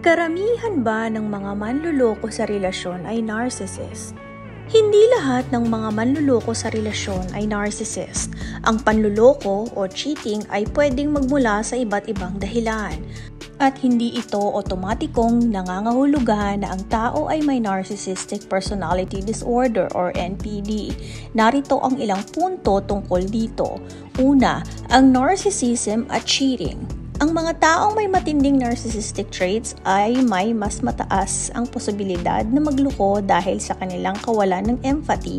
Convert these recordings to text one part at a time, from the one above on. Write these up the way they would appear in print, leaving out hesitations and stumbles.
Karamihan ba ng mga manloloko sa relasyon ay narcissist? Hindi lahat ng mga manloloko sa relasyon ay narcissist. Ang panloloko o cheating ay pwedeng magmula sa iba't ibang dahilan. At hindi ito otomatikong nangangahulugan na ang tao ay may narcissistic personality disorder or NPD. Narito ang ilang punto tungkol dito. Una, ang narcissism at cheating. Ang mga taong may matinding narcissistic traits ay may mas mataas ang posibilidad na magloko dahil sa kanilang kawalan ng empathy,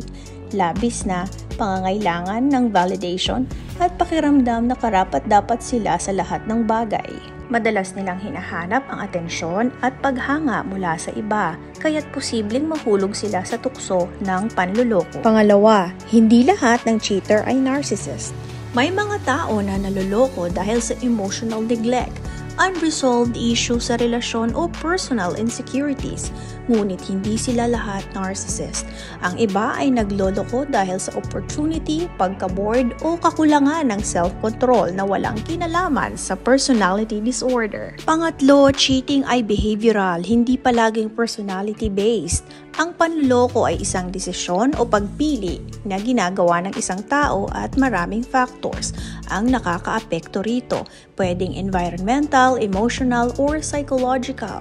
labis na pangangailangan ng validation at pakiramdam na karapat-dapat sila sa lahat ng bagay. Madalas nilang hinahanap ang atensyon at paghanga mula sa iba, kaya't posibleng mahulog sila sa tukso ng panloloko. Pangalawa, hindi lahat ng cheater ay narcissist. May mga tao na naloloko dahil sa emotional neglect, unresolved issue sa relasyon o personal insecurities, ngunit hindi sila lahat narcissist. Ang iba ay nagloloko dahil sa opportunity, pagka-bored o kakulangan ng self-control na walang kinalaman sa personality disorder. Pangatlo, cheating ay behavioral, hindi palaging personality-based. Ang panloloko ay isang desisyon o pagpili na ginagawa ng isang tao at maraming factors ang nakakaapekto rito, pwedeng environmental, emotional, or psychological.